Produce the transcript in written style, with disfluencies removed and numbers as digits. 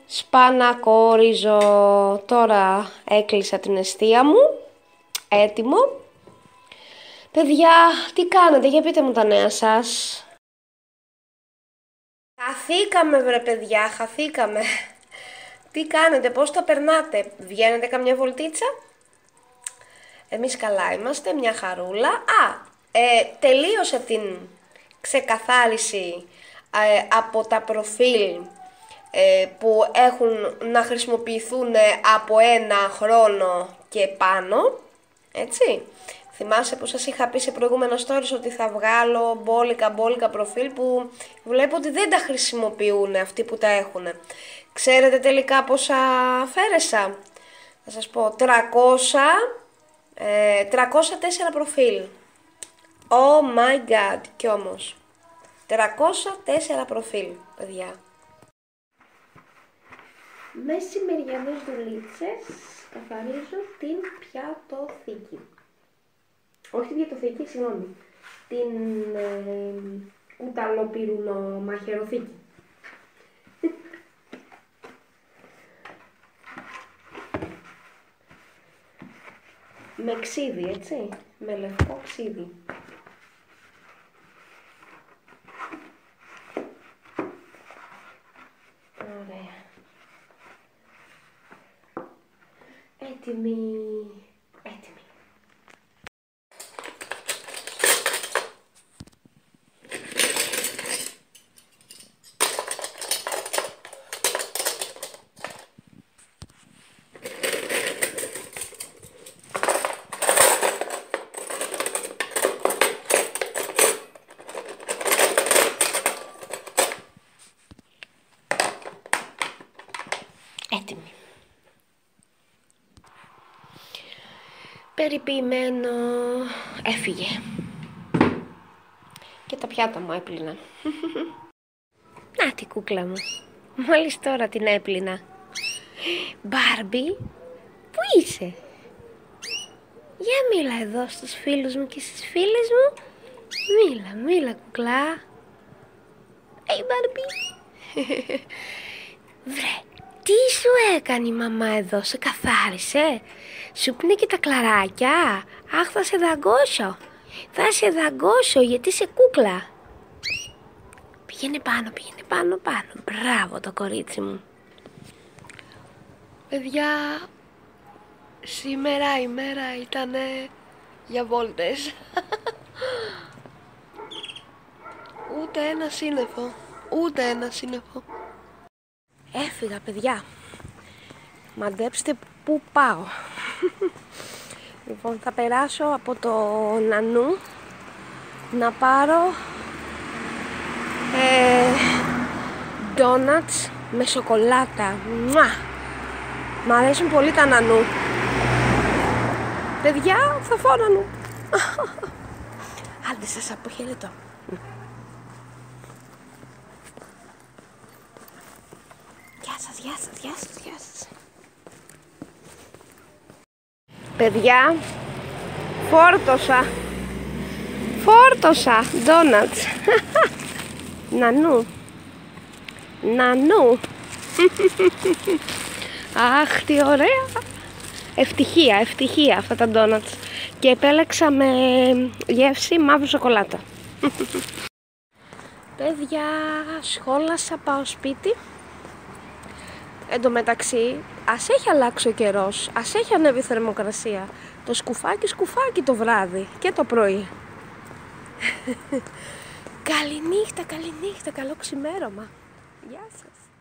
Σπανακόριζο. Τώρα έκλεισα την εστία μου. Έτοιμο. Παιδιά, τι κάνετε, για πείτε μου τα νέα σας. Χαθήκαμε βρε παιδιά, χαθήκαμε. Τι κάνετε, πώς τα περνάτε, βγαίνετε καμιά βολτίτσα? Εμείς καλά είμαστε, μια χαρούλα. Τελείωσε την ξεκαθάριση από τα προφίλ που έχουν να χρησιμοποιηθούν από 1 χρόνο και πάνω, έτσι. Θυμάσαι που σας είχα πει σε προηγούμενα stories ότι θα βγάλω μπόλικα προφίλ που βλέπω ότι δεν τα χρησιμοποιούν αυτοί που τα έχουν. Ξέρετε τελικά πόσα αφαίρεσα? Θα σας πω 304 προφίλ. Oh my god, κι όμως 304 προφίλ, παιδιά. Μεσημεριανές δουλίτσες, καθαρίζω την πιατοθήκη. Όχι την πιατοθήκη, συγγνώμη. Την κουταλοπυρουνο μαχαιροθήκη. Με ξύδι, έτσι. Με λευκό ξύδι. Ωραία. Έτοιμη. Έτοιμη. Έτοιμη. Περιποιημένο. Έφυγε. Και τα πιάτα μου έπλυνα. Να τη κούκλα μου. Μόλις τώρα την έπλυνα. Μπάρμπι, πού είσαι? Για μίλα εδώ στους φίλους μου και στις φίλες μου. Μίλα κουκλά. Μπάρμπι. Βρε, τι σου έκανε η μαμά εδώ, σε καθάρισε? Σου πίνε και τα κλαράκια? Αχ, θα σε δαγκώσω. Θα σε δαγκώσω γιατί είσαι κούκλα. Πήγαινε πάνω. Μπράβο το κορίτσι μου. Παιδιά, σήμερα η μέρα ήταν για βόλτες. Ούτε ένα σύννεφο. Έφυγα παιδιά. Μαντέψτε πού πάω. Λοιπόν, θα περάσω από το Νανού να πάρω ντόνατς με σοκολάτα. Μ' αρέσουν πολύ τα Νανού. Παιδιά, θα φάω Νανού. Άντε σας αποχαιρετώ. Γεια σας. Παιδιά, φόρτωσα ντόνατς. Νανού. Αχ, τι ωραία. Ευτυχία αυτά τα ντόνατς. Και επέλεξα με γεύση μαύρη σοκολάτα. Παιδιά, σχόλασα, πάω σπίτι. Εν τω μεταξύ, ας έχει αλλάξει ο καιρός, ας έχει ανέβει η θερμοκρασία. Το σκουφάκι το βράδυ και το πρωί. Καληνύχτα, καλό ξημέρωμα. Γεια σας.